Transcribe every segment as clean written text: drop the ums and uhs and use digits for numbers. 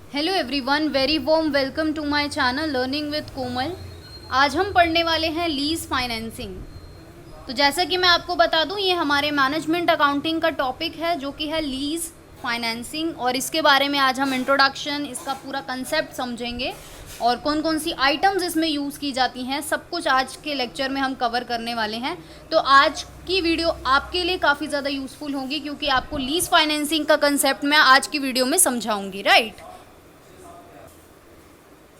Hello everyone, very warm welcome to my channel learning with Komal. आज हम पढ़ने वाले हैं लीज फाइनेंसिंग। तो जैसा कि मैं आपको बता दूं, ये हमारे मैनेजमेंट अकाउंटिंग का टॉपिक है जो कि है लीज फाइनेंसिंग, और इसके बारे में आज हम इंट्रोडक्शन, इसका पूरा कंसेप्ट समझेंगे और कौन कौन सी आइटम्स इसमें यूज़ की जाती हैं, सब कुछ आज के लेक्चर में हम कवर करने वाले हैं। तो आज की वीडियो आपके लिए काफ़ी ज़्यादा यूज़फुल होगी क्योंकि आपको लीज फाइनेंसिंग का कंसेप्ट मैं आज की वीडियो में समझाऊंगी, राइट।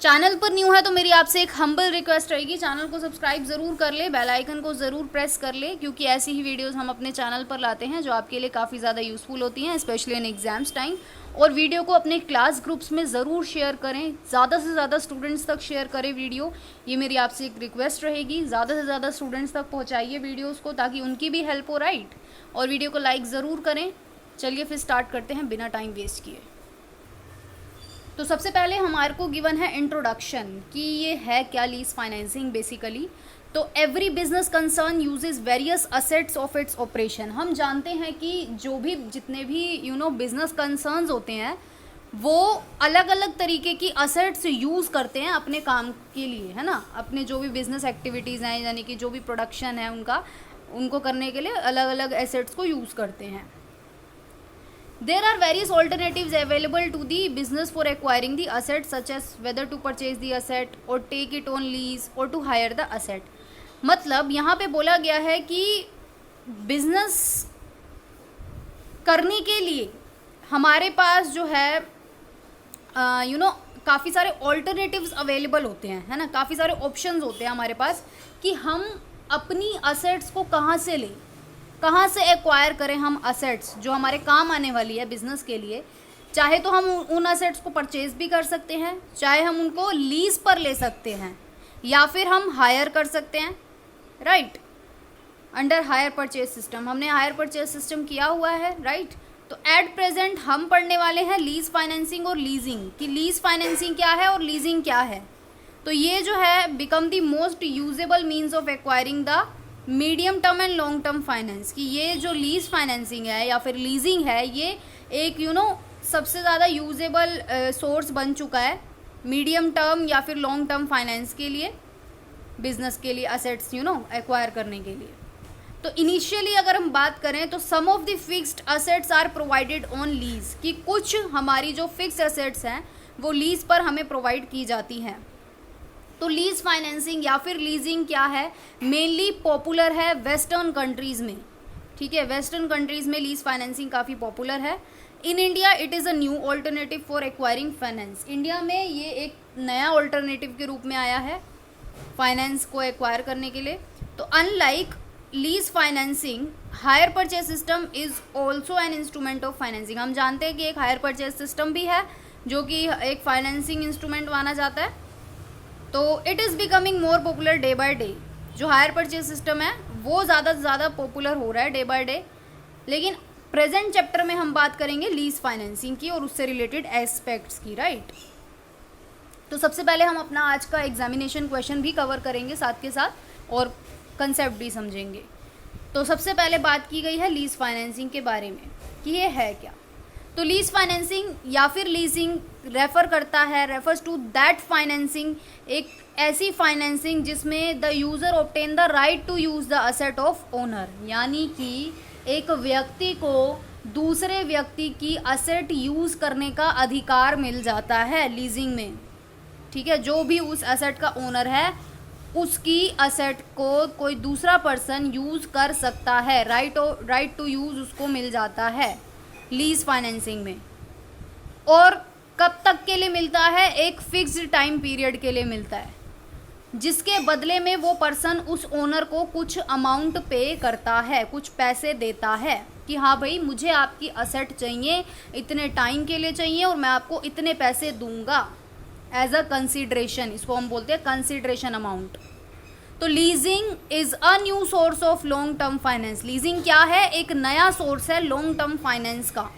चैनल पर न्यू है तो मेरी आपसे एक हम्बल रिक्वेस्ट रहेगी, चैनल को सब्सक्राइब ज़रूर कर ले, बेल आइकन को ज़रूर प्रेस कर ले, क्योंकि ऐसी ही वीडियोस हम अपने चैनल पर लाते हैं जो आपके लिए काफ़ी ज़्यादा यूज़फुल होती हैं, स्पेशली इन एग्जाम्स टाइम। और वीडियो को अपने क्लास ग्रुप्स में ज़रूर शेयर करें, ज़्यादा से ज़्यादा स्टूडेंट्स तक शेयर करें वीडियो, ये मेरी आपसे एक रिक्वेस्ट रहेगी। ज़्यादा से ज़्यादा स्टूडेंट्स तक पहुँचाइए वीडियोज़ को ताकि उनकी भी हेल्प हो, राइट। और वीडियो को लाइक ज़रूर करें। चलिए फिर स्टार्ट करते हैं बिना टाइम वेस्ट किए। तो सबसे पहले हमारे को गिवन है इंट्रोडक्शन कि ये है क्या लीज फाइनेंसिंग बेसिकली। तो every business concern uses various assets of its operation. हम जानते हैं कि जो भी जितने भी बिजनेस कंसर्न्स होते हैं वो अलग अलग तरीके की असेट्स यूज़ करते हैं अपने काम के लिए, है ना। अपने जो भी बिजनेस एक्टिविटीज़ हैं, यानी कि जो भी प्रोडक्शन है उनको करने के लिए अलग अलग एसेट्स को यूज़ करते हैं। There are various alternatives available to the business for acquiring the asset, such as whether to purchase the asset or take it on lease or to hire the asset. मतलब यहाँ पे बोला गया है कि बिजनेस करने के लिए हमारे पास जो है काफ़ी सारे ऑल्टरनेटिव्स अवेलेबल होते हैं, है ना। काफ़ी सारे ऑप्शंस होते हैं हमारे पास कि हम अपनी असेट्स को कहाँ से लें, कहाँ से एक्वायर करें हम असेट्स जो हमारे काम आने वाली है बिजनेस के लिए। चाहे तो हम उन असेट्स को परचेज भी कर सकते हैं, चाहे हम उनको लीज पर ले सकते हैं, या फिर हम हायर कर सकते हैं, right. Under hire purchase system हमने हायर परचेज सिस्टम किया हुआ है, राइट। तो एट प्रेजेंट हम पढ़ने वाले हैं लीज फाइनेंसिंग और लीजिंग, कि लीज फाइनेंसिंग क्या है और लीजिंग क्या है। तो ये जो है become the most usable means of acquiring the medium term and long term finance. कि ये जो लीज फाइनेंसिंग है या फिर लीजिंग है, ये एक सबसे ज़्यादा यूजेबल सोर्स बन चुका है मीडियम टर्म या फिर लॉन्ग टर्म फाइनेंस के लिए, बिजनेस के लिए असेट्स एक्वायर करने के लिए। तो इनिशियली अगर हम बात करें तो some of the fixed assets are provided on lease, कि कुछ हमारी जो फिक्स्ड असेट्स हैं वो लीज पर हमें प्रोवाइड की जाती हैं। तो लीज फाइनेंसिंग या फिर लीजिंग क्या है, मेनली पॉपुलर है वेस्टर्न कंट्रीज़ में, ठीक है। वेस्टर्न कंट्रीज़ में लीज फाइनेंसिंग काफ़ी पॉपुलर है। In India it is a new alternative for acquiring finance. India में ये एक नया ऑल्टरनेटिव के रूप में आया है फाइनेंस को एक्वायर करने के लिए। तो unlike lease financing, hire purchase system is also an instrument of financing. हम जानते हैं कि एक हायर परचेज सिस्टम भी है जो कि एक फाइनेंसिंग इंस्ट्रूमेंट माना जाता है। तो it is becoming more popular day by day. जो हायर परचेज सिस्टम है वो ज़्यादा से ज़्यादा पॉपुलर हो रहा है डे बाय डे। लेकिन प्रेजेंट चैप्टर में हम बात करेंगे लीज फाइनेंसिंग की और उससे रिलेटेड एस्पेक्ट्स की, राइट। तो सबसे पहले हम अपना आज का एग्जामिनेशन क्वेश्चन भी कवर करेंगे साथ के साथ, और कंसेप्ट भी समझेंगे। तो सबसे पहले बात की गई है लीज फाइनेंसिंग के बारे में कि ये है क्या। तो लीज फाइनेंसिंग या फिर leasing refers to that financing, एक ऐसी फाइनेंसिंग जिसमें the user obtain the right to use the asset of owner, यानी कि एक व्यक्ति को दूसरे व्यक्ति की असेट यूज़ करने का अधिकार मिल जाता है लीजिंग में, ठीक है। जो भी उस असेट का ओनर है उसकी असेट को कोई दूसरा पर्सन यूज़ कर सकता है, राइट टू यूज़ उसको मिल जाता है लीज फाइनेंसिंग में। और कब तक के लिए मिलता है, एक फिक्स्ड टाइम पीरियड के लिए मिलता है, जिसके बदले में वो पर्सन उस ओनर को कुछ अमाउंट पे करता है, कुछ पैसे देता है कि हाँ भाई मुझे आपकी असेट चाहिए, इतने टाइम के लिए चाहिए और मैं आपको इतने पैसे दूंगा एज अ कंसिडरेशन। इसको हम बोलते हैं कंसिडरेशन अमाउंट। तो leasing is a new source of long term finance. Leasing क्या है, एक नया सोर्स है लॉन्ग टर्म फाइनेंस का।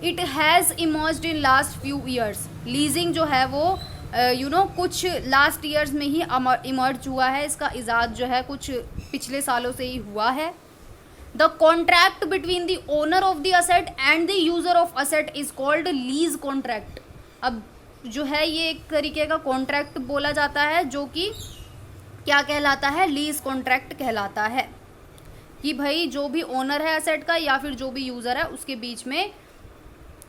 It has emerged in last few years. Leasing जो है वो कुछ लास्ट ईयर्स में ही इमर्ज हुआ है, इसका इजाद जो है कुछ पिछले सालों से ही हुआ है। The contract between the owner of the asset and the user of asset is called lease contract. अब जो है ये एक तरीके का कॉन्ट्रैक्ट बोला जाता है, जो कि क्या कहलाता है, लीज कॉन्ट्रैक्ट कहलाता है, कि भाई जो भी ओनर है एसेट का या फिर जो भी यूज़र है उसके बीच में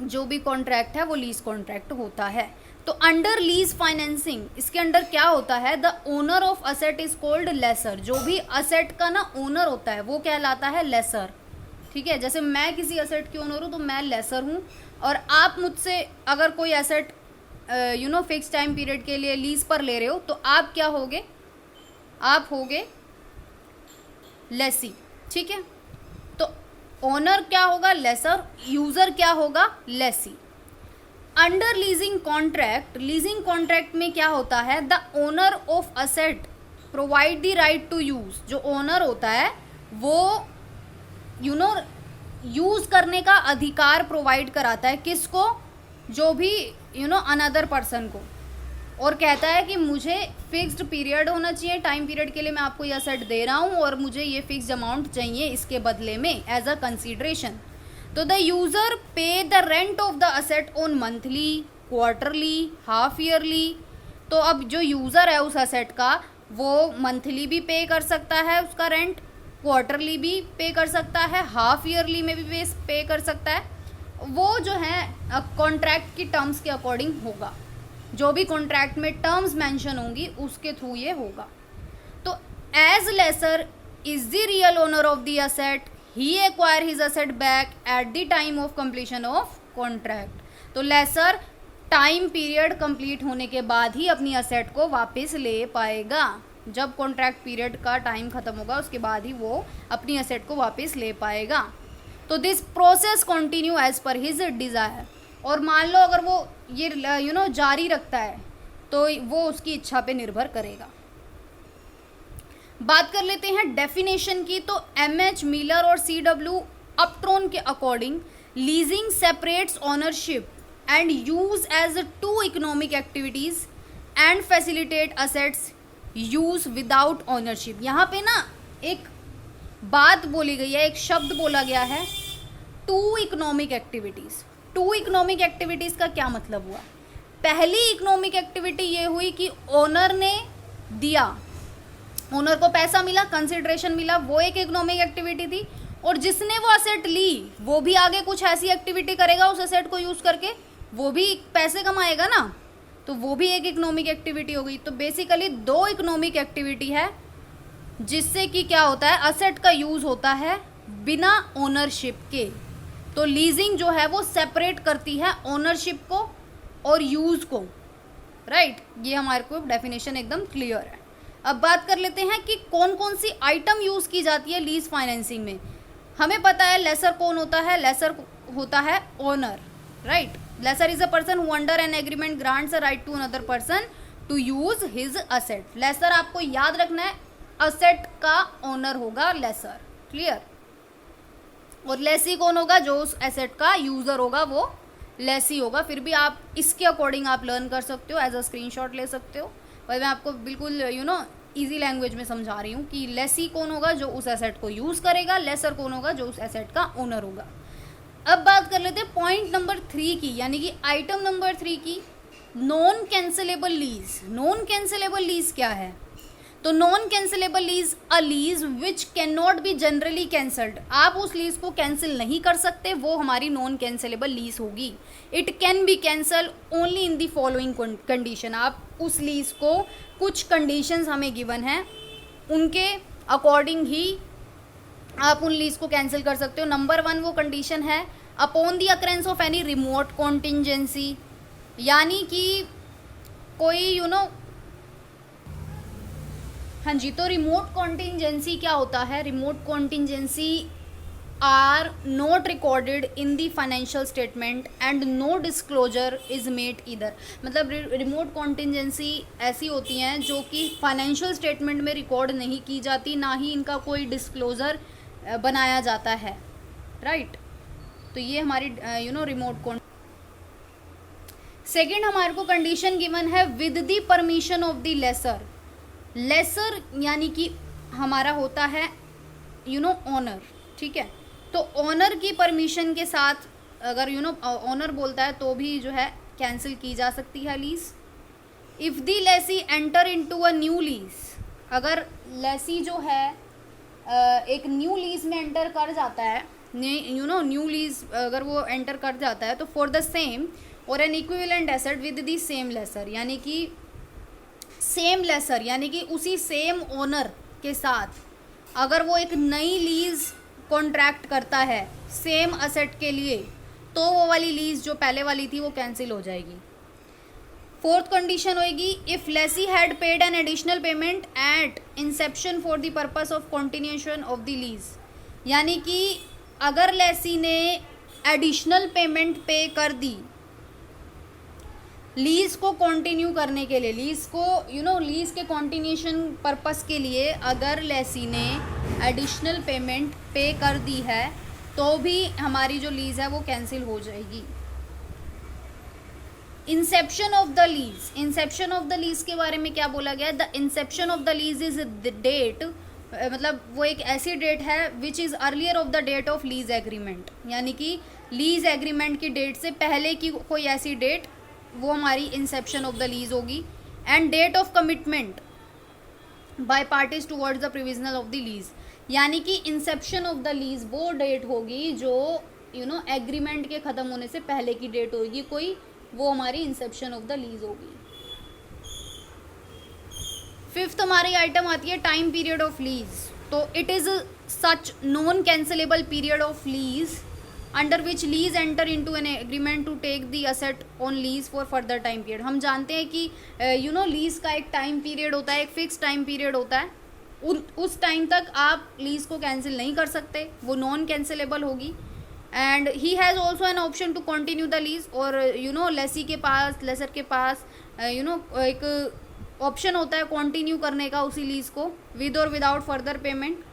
जो भी कॉन्ट्रैक्ट है वो लीज कॉन्ट्रैक्ट होता है। तो अंडर लीज फाइनेंसिंग इसके अंडर क्या होता है, the owner of asset is called lessor. जो भी असेट का ना ओनर होता है वो कहलाता है लेसर, ठीक है। जैसे मैं किसी असेट की ओनर हूँ तो मैं लेसर हूँ, और आप मुझसे अगर कोई एसेट फिक्स टाइम पीरियड के लिए लीज पर ले रहे हो तो आप क्या होगे, आप होगे लेसी, ठीक है। तो ओनर क्या होगा, लेसर, यूजर क्या होगा, lessee. Under leasing contract, leasing contract में क्या होता है, the owner of asset provide the right to use. जो ओनर होता है वो यूज करने का अधिकार प्रोवाइड कराता है, किसको, जो भी अनदर पर्सन को, और कहता है कि मुझे फिक्स्ड पीरियड होना चाहिए, टाइम पीरियड के लिए मैं आपको ये असेट दे रहा हूँ और मुझे ये फिक्स्ड अमाउंट चाहिए इसके बदले में एज अ कंसीडरेशन। तो द यूजर पे the rent of the asset on monthly, quarterly, half yearly. तो अब जो यूजर है उस असेट का वो मंथली भी पे कर सकता है उसका रेंट, क्वार्टरली भी पे कर सकता है, हाफ ईयरली में भी पे कर सकता है। वो जो है कॉन्ट्रैक्ट की टर्म्स के अकॉर्डिंग होगा, जो भी कॉन्ट्रैक्ट में टर्म्स मेंशन होंगी उसके थ्रू ये होगा। तो as lessor is the real owner of the asset, he acquire his asset back at the time of completion of contract. तो लेसर टाइम पीरियड कंप्लीट होने के बाद ही अपनी असेट को वापस ले पाएगा। जब कॉन्ट्रैक्ट पीरियड का टाइम खत्म होगा उसके बाद ही वो अपनी असेट को वापस ले पाएगा। तो this process continue as per his desire. और मान लो अगर वो ये जारी रखता है तो वो उसकी इच्छा पे निर्भर करेगा। बात कर लेते हैं डेफिनेशन की। तो एमएच मिलर और सीडब्ल्यू अपट्रोन के according leasing separates ownership and use as to economic activities and facilitate assets use without ownership. यहाँ पे ना एक बात बोली गई है, एक शब्द बोला गया है, to economic activities. To economic activities का क्या मतलब हुआ, पहली इकोनॉमिक एक्टिविटी ये हुई कि ओनर ने दिया, ओनर को पैसा मिला, कंसिडरेशन मिला, वो एक इकोनॉमिक एक्टिविटी थी। और जिसने वो असेट ली वो भी आगे कुछ ऐसी एक्टिविटी करेगा उस असेट को यूज करके, वो भी पैसे कमाएगा ना, तो वो भी एक इकोनॉमिक एक्टिविटी हो गई। तो बेसिकली दो इकोनॉमिक एक्टिविटी है जिससे कि क्या होता है, असेट का यूज होता है बिना ओनरशिप के। तो लीजिंग जो है वो सेपरेट करती है ओनरशिप को और यूज को, राइट। ये हमारे को डेफिनेशन एकदम क्लियर है। अब बात कर लेते हैं कि कौन कौन सी आइटम यूज की जाती है लीज फाइनेंसिंग में। हमें पता है लेसर कौन होता है, लेसर होता है owner, right. Lessor is a person who under an agreement grants a right to another person to use his asset. Lessor आपको याद रखना है, असेट का ओनर होगा लेसर, क्लियर। और लेसी कौन होगा, जो उस एसेट का यूजर होगा वो लेसी होगा। फिर भी आप इसके अकॉर्डिंग आप लर्न कर सकते हो, एज अ स्क्रीनशॉट ले सकते हो। पर मैं आपको बिल्कुल इजी लैंग्वेज में समझा रही हूँ कि लेसी कौन होगा, जो उस एसेट को यूज करेगा, लेसर कौन होगा, जो उस एसेट का ओनर होगा। अब बात कर लेते हैं पॉइंट नंबर 3 की, यानी कि आइटम नंबर 3 की, non cancellable lease. Non cancellable lease क्या है, तो non cancellable lease a lease which can not be generally cancelled. आप उस लीज को कैंसिल नहीं कर सकते, वो हमारी नॉन कैंसिलेबल लीज होगी। It can be cancel only in the following condition. आप उस लीज को कुछ कंडीशंस हमें गिवन हैं, उनके अकॉर्डिंग ही आप उन लीज को कैंसिल कर सकते हो। नंबर 1 वो कंडीशन है upon the occurrence of any remote contingency, यानी कि कोई हाँ जी, तो रिमोट कॉन्टिंजेंसी क्या होता है, remote contingency are not recorded in the financial statement and no disclosure is made इधर। मतलब रिमोट कॉन्टिंजेंसी ऐसी होती हैं जो कि फाइनेंशियल स्टेटमेंट में रिकॉर्ड नहीं की जाती, ना ही इनका कोई डिस्क्लोजर बनाया जाता है, राइट। तो ये हमारी रिमोट सेकेंड हमारे को कंडीशन गिवन है with the permission of the lessor. Lessor यानी कि हमारा होता है ओनर, ठीक है। तो ओनर की परमिशन के साथ अगर ओनर बोलता है तो भी जो है कैंसिल की जा सकती है lease. If the Lesi enter into a new lease, अगर लेसी जो है एक न्यू लीज में एंटर कर जाता है, न्यू लीज अगर वो एंटर कर जाता है, तो फॉर द सेम और an equivalent asset with the same lessor, यानी कि सेम लेसर यानी कि उसी सेम ओनर के साथ अगर वो एक नई लीज कॉन्ट्रैक्ट करता है सेम असेट के लिए, तो वो वाली लीज जो पहले वाली थी वो कैंसिल हो जाएगी। फोर्थ कंडीशन होगी, if lessee had paid an additional payment at inception for the purpose of continuation of the lease, यानी कि अगर लेसी ने एडिशनल पेमेंट पे कर दी लीज को कंटिन्यू करने के लिए, लीज को लीज के कंटिन्यूएशन पर्पस के लिए अगर लेसी ने एडिशनल पेमेंट पे कर दी है, तो भी हमारी जो लीज है वो कैंसिल हो जाएगी। Inception of the lease, inception of the lease के बारे में क्या बोला गया है? The inception of the lease is the date, मतलब वो एक ऐसी डेट है which is earlier of the date of lease agreement, यानी कि लीज एग्रीमेंट की डेट से पहले की कोई ऐसी डेट, वो हमारी इंसेप्शन ऑफ द लीज होगी। And date of commitment by parties towards the provisional of the lease, यानी कि इंसेप्शन ऑफ द लीज वो डेट होगी जो एग्रीमेंट के ख़त्म होने से पहले की डेट होगी कोई, वो हमारी इंसेप्शन ऑफ द लीज होगी। फिफ्थ हमारी आइटम आती है टाइम पीरियड ऑफ लीज। तो it is such non cancellable period of lease under which lease enter into an agreement to take the asset on lease for further time period. हम जानते हैं कि lease का एक time period होता है, एक फिक्स टाइम पीरियड होता है, उस टाइम तक आप लीज को कैंसिल नहीं कर सकते, वो नॉन कैंसिलेबल होगी। And he has also an option to continue the lease, और लेसी के पास, लेसर के पास एक ऑप्शन होता है कंटिन्यू करने का उसी लीज को विद और विदाउट फर्दर पेमेंट।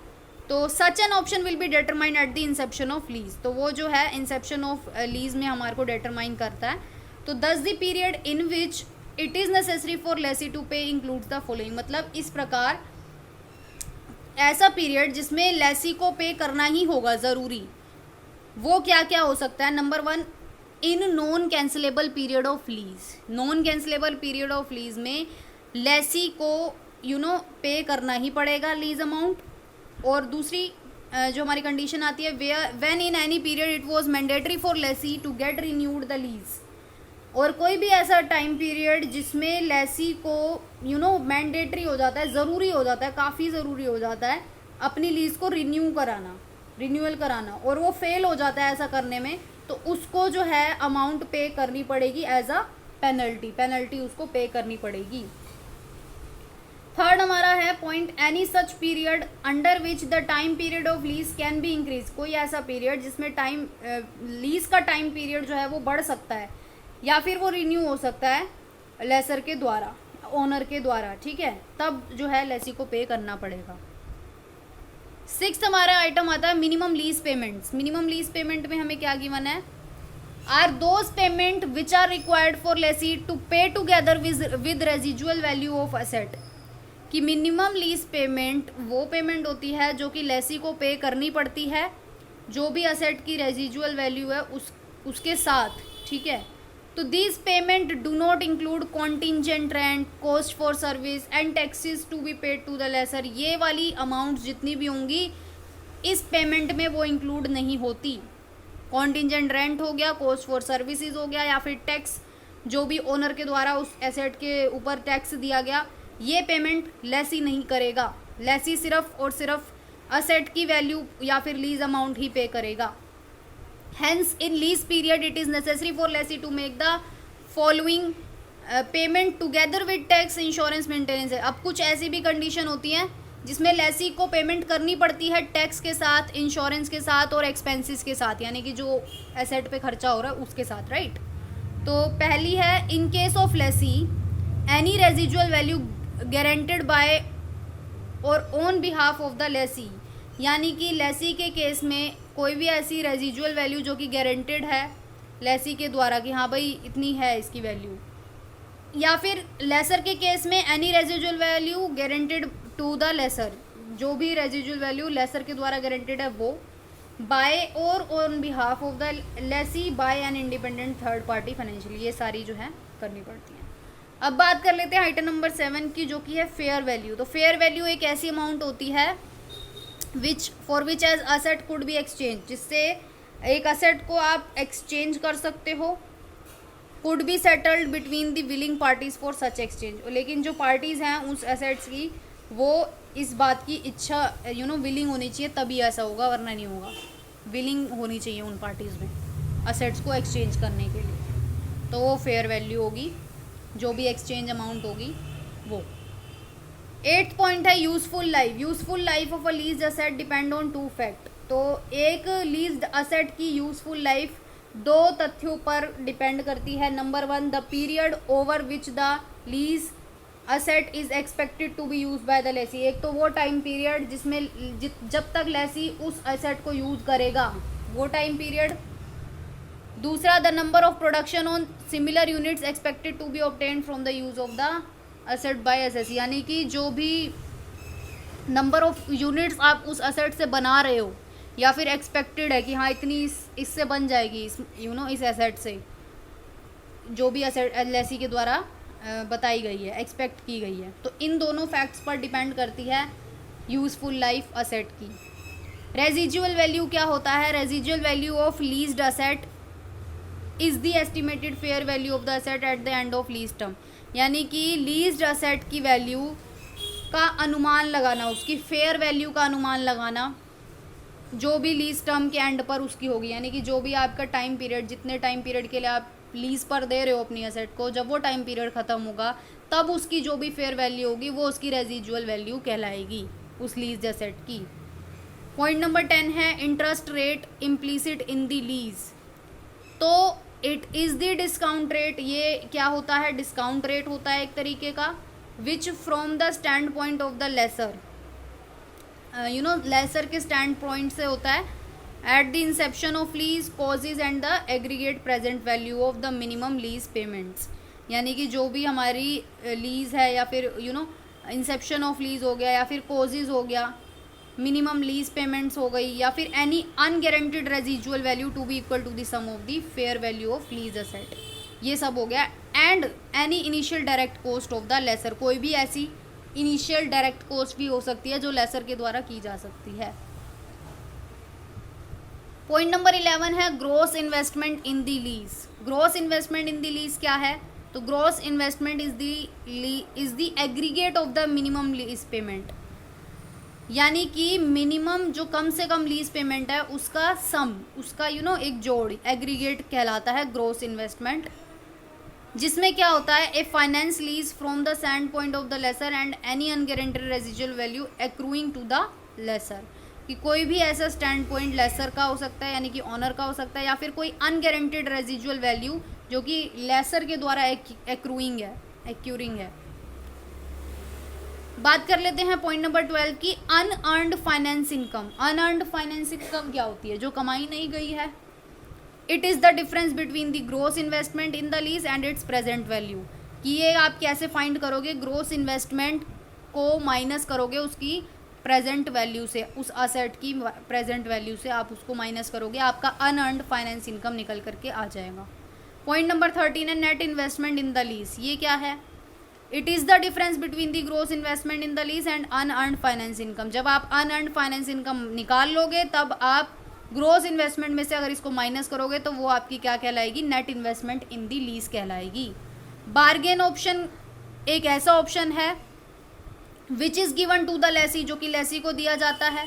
तो such an option will be determined at the inception of lease, तो वो जो है इंसेप्शन ऑफ लीज में हमारे को डिटरमाइन करता है। तो thus the period in which it is necessary for lessee to pay includes the following, मतलब इस प्रकार ऐसा पीरियड जिसमें लेसी को पे करना ही होगा ज़रूरी, वो क्या क्या हो सकता है? Number 1, in non cancellable period of lease. Non cancellable period of lease में लेसी को पे करना ही पड़ेगा लीज अमाउंट। और दूसरी जो हमारी कंडीशन आती है, when in any period it was mandatory for lessee to get renewed the lease, और कोई भी ऐसा टाइम पीरियड जिसमें लेसी को मैंडेटरी हो जाता है, ज़रूरी हो जाता है, काफ़ी ज़रूरी हो जाता है अपनी लीज को रिन्यूअल कराना, और वो फेल हो जाता है ऐसा करने में, तो उसको जो है अमाउंट पे करनी पड़ेगी एज अ पेनल्टी उसको पे करनी पड़ेगी। थर्ड हमारा है point, any such period under which the time period of lease can be increase. कोई ऐसा पीरियड जिसमें लीज का टाइम पीरियड जो है वो बढ़ सकता है या फिर वो रिन्यू हो सकता है लेसर के द्वारा, ओनर के द्वारा, ठीक है, तब जो है लेसी को पे करना पड़ेगा। सिक्स्थ हमारा आइटम आता है minimum lease payments. Minimum lease payment में हमें क्या गिवन है? Are those payment which are required for lessee to pay together with residual value of asset, कि मिनिमम लीज पेमेंट वो पेमेंट होती है जो कि लेसी को पे करनी पड़ती है जो भी असेट की रेजिजुअल वैल्यू है उसके साथ, ठीक है। तो this payment do not include contingent rent, cost for service and taxes to be paid to the lessor. ये वाली अमाउंट जितनी भी होंगी इस पेमेंट में वो इंक्लूड नहीं होती। कॉन्टिंजेंट रेंट हो गया, कॉस्ट फॉर सर्विसेज हो गया, या फिर टैक्स जो भी ओनर के द्वारा उस एसेट के ऊपर टैक्स दिया गया, ये पेमेंट लेसी नहीं करेगा। लेसी सिर्फ और सिर्फ असेट की वैल्यू या फिर लीज अमाउंट ही पे करेगा। Hence, in lease period, it is necessary for lessee to make the following payment together with tax, insurance, maintenance। अब कुछ ऐसी भी कंडीशन होती हैं जिसमें लेसी को पेमेंट करनी पड़ती है टैक्स के साथ, इंश्योरेंस के साथ और एक्सपेंसेस के साथ, यानी कि जो एसेट पे खर्चा हो रहा है उसके साथ, राइट। तो पहली है, in case of lessee any residual value guaranteed by और on behalf of the lessee, यानी कि लेसी के केस में कोई भी ऐसी रेजिजुअल वैल्यू जो कि गारंटेड है लेसी के द्वारा कि हाँ भाई इतनी है इसकी वैल्यू, या फिर लेसर के केस में any residual value guaranteed to the lessor, जो भी रेजिजुअल वैल्यू लेसर के द्वारा गारंटेड है वो, बाय और on behalf of the lessee by an independent third party financial, ये सारी जो है करनी पड़ती है। अब बात कर लेते हैं आइटम नंबर 7 की, जो कि है फेयर वैल्यू। तो फेयर वैल्यू एक ऐसी अमाउंट होती है which for which as asset could be exchange, जिससे एक असेट को आप एक्सचेंज कर सकते हो। Could be settled between the willing parties for such exchange, लेकिन जो पार्टीज हैं उस एसेट्स की, वो इस बात की इच्छा विलिंग होनी चाहिए, तभी ऐसा होगा, वरना नहीं होगा। विलिंग होनी चाहिए उन पार्टीज में असेट्स को एक्सचेंज करने के लिए, तो वो फेयर वैल्यू होगी, जो भी एक्सचेंज अमाउंट होगी वो। 8th पॉइंट है useful life. Useful life of a leased asset depend on 2 fact. तो एक लीज्ड असेट की यूजफुल लाइफ 2 तथ्यों पर डिपेंड करती है। Number 1, the period over which the lease asset is expected to be use by the lessee. एक तो वो टाइम पीरियड जिसमें जब तक लेसी उस असेट को यूज करेगा, वो टाइम पीरियड। दूसरा, the number of production on similar units expected to be obtained from the use of the asset by SSC, यानी कि जो भी नंबर ऑफ यूनिट्स आप उस असेट से बना रहे हो, या फिर एक्सपेक्टेड है कि हाँ इतनी इससे बन जाएगी, इस एसेट से, जो भी एसेट एलएसी के द्वारा बताई गई है, एक्सपेक्ट की गई है। तो इन दोनों फैक्ट्स पर डिपेंड करती है यूजफुल लाइफ असेट की। रेजिजुअल वैल्यू क्या होता है? Residual value of leased asset is the estimated fair value of the asset at the end of lease term, यानी कि लीज्ड असेट की वैल्यू का अनुमान लगाना, उसकी फेयर वैल्यू का अनुमान लगाना, जो भी लीज टर्म के एंड पर उसकी होगी, यानी कि जो भी आपका टाइम पीरियड, जितने टाइम पीरियड के लिए आप लीज पर दे रहे हो अपनी असेट को, जब वो टाइम पीरियड ख़त्म होगा तब उसकी जो भी फेयर वैल्यू होगी वो उसकी रेजिजुअल वैल्यू कहलाएगी उस लीज असेट की। पॉइंट नंबर 10 है interest rate implicit in the lease. तो it is the discount rate, ये क्या होता है? डिस्काउंट रेट होता है एक तरीके का, which from the stand point of the lessor, lessor के स्टैंड पॉइंट से होता है, at the inception of lease causes and the aggregate present value of the minimum lease payments, यानी कि जो भी हमारी लीज है, या फिर इंसेप्शन ऑफ लीज हो गया, या फिर कॉजेज हो गया, मिनिमम लीज पेमेंट्स हो गई, या फिर any unguaranteed residual value to be equal to the sum of the fair value of lease asset, ये सब हो गया। And any initial direct cost of the lessor, कोई भी ऐसी इनिशियल डायरेक्ट कॉस्ट भी हो सकती है जो लेसर के द्वारा की जा सकती है। पॉइंट नंबर 11 है gross investment in the lease. Gross investment in the lease क्या है? तो gross investment is the aggregate of the minimum lease payment, यानी कि मिनिमम जो कम से कम लीज पेमेंट है उसका सम, उसका एक जोड़, एग्रीगेट कहलाता है ग्रॉस इन्वेस्टमेंट, जिसमें क्या होता है? A finance lease from the stand point of the lessor and any unguaranteed residual value accruing to the lessor, कि कोई भी ऐसा स्टैंड पॉइंट लेसर का हो सकता है, यानी कि ऑनर का हो सकता है, या फिर कोई अनगारंटेड रेजिजुअल वैल्यू जो कि लेसर के द्वारा एक्यूरिंग है। बात कर लेते हैं पॉइंट नंबर 12 की unearned finance income. Unearned finance income क्या होती है? जो कमाई नहीं गई है। It is the difference between the gross investment in the lease and its present value, कि ये आप कैसे फाइंड करोगे? ग्रोस इन्वेस्टमेंट को माइनस करोगे उसकी प्रेजेंट वैल्यू से, उस असेट की प्रेजेंट वैल्यू से आप उसको माइनस करोगे, आपका अनअर्न्ड फाइनेंस इनकम निकल करके आ जाएगा। पॉइंट नंबर 13 है net investment in the lease. ये क्या है? It is the difference between the gross investment in the lease and unearned finance income. जब आप अनअर्न्ड फाइनेंस इनकम निकाल लोगे तब आप ग्रोस इन्वेस्टमेंट में से अगर इसको माइनस करोगे तो वो आपकी क्या कहलाएगी? Net investment in the lease कहलाएगी। बार्गेन ऑप्शन एक ऐसा ऑप्शन है which is given to the lessee, जो कि लेसी को दिया जाता है,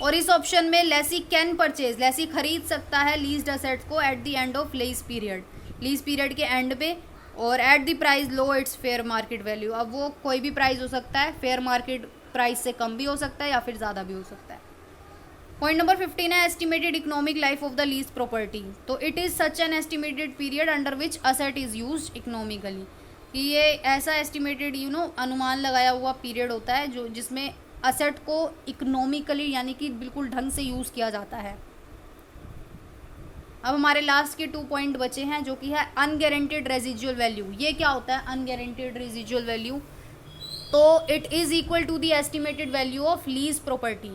और इस ऑप्शन में लेसी कैन परचेज, लेसी खरीद सकता है लीज्ड असेट्स को at the end of lease period, lease period के एंड पे, और at the price low it's fair market value. अब वो कोई भी प्राइस हो सकता है, फेयर मार्केट प्राइस से कम भी हो सकता है या फिर ज़्यादा भी हो सकता है। पॉइंट नंबर 15 है estimated economic life of the lease property. तो it is such an estimated period under which asset is used economically, कि ये ऐसा एस्टिमेटेड अनुमान लगाया हुआ पीरियड होता है जो जिसमें असेट को इकोनॉमिकली यानी कि बिल्कुल ढंग से यूज़ किया जाता है। अब हमारे लास्ट के 2 पॉइंट बचे हैं जो कि है अनगारंटेड रेजिजुअल वैल्यू। ये क्या होता है अनगारंटेड रेजिजुअल वैल्यू? तो it is equal to the estimated value of lease property,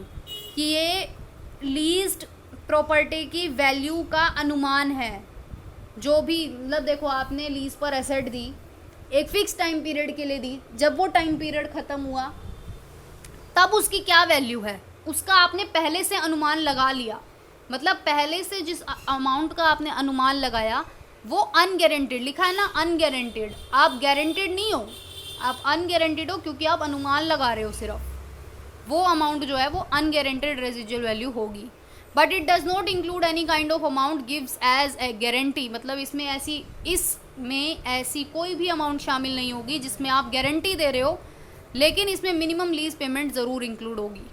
कि ये लीज्ड प्रॉपर्टी की वैल्यू का अनुमान है। जो भी मतलब देखो, आपने लीज पर एसेट दी, एक फिक्स टाइम पीरियड के लिए दी, जब वो टाइम पीरियड ख़त्म हुआ तब उसकी क्या वैल्यू है, उसका आपने पहले से अनुमान लगा लिया। मतलब पहले से जिस अमाउंट का आपने अनुमान लगाया वो अनगारंटेड लिखा है ना, अनगारंटेड। आप गारंटेड नहीं हो, आप अनगारंटेड हो क्योंकि आप अनुमान लगा रहे हो सिर्फ। वो अमाउंट जो है वो अनगारंटेड रेजिजुअल वैल्यू होगी। But it does not include any kind of amount gives as a guarantee. मतलब इसमें ऐसी कोई भी अमाउंट शामिल नहीं होगी जिसमें आप गारंटी दे रहे हो, लेकिन इसमें मिनिमम लीज पेमेंट ज़रूर इंक्लूड होगी।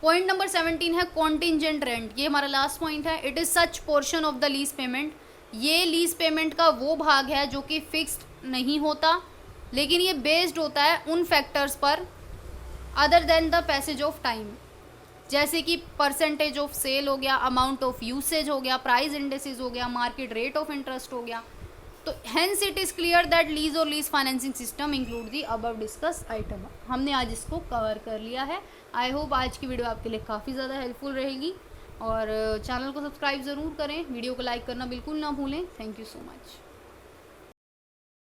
पॉइंट नंबर 17 है कॉन्टिजेंट रेंट। ये हमारा लास्ट पॉइंट है। It is such portion of the lease payment. ये लीज पेमेंट का वो भाग है जो कि फिक्स्ड नहीं होता, लेकिन ये बेस्ड होता है उन फैक्टर्स पर other than the passage of time, जैसे कि परसेंटेज ऑफ सेल हो गया, अमाउंट ऑफ यूसेज हो गया, प्राइस इंडेक्सेस हो गया, मार्केट रेट ऑफ इंटरेस्ट हो गया। तो hence it is clear that lease और lease financing system include the above discuss item. हमने आज इसको कवर कर लिया है। आई होप आज की वीडियो आपके लिए काफ़ी ज़्यादा हेल्पफुल रहेगी, और चैनल को सब्सक्राइब ज़रूर करें, वीडियो को लाइक करना बिल्कुल ना भूलें। Thank you so much.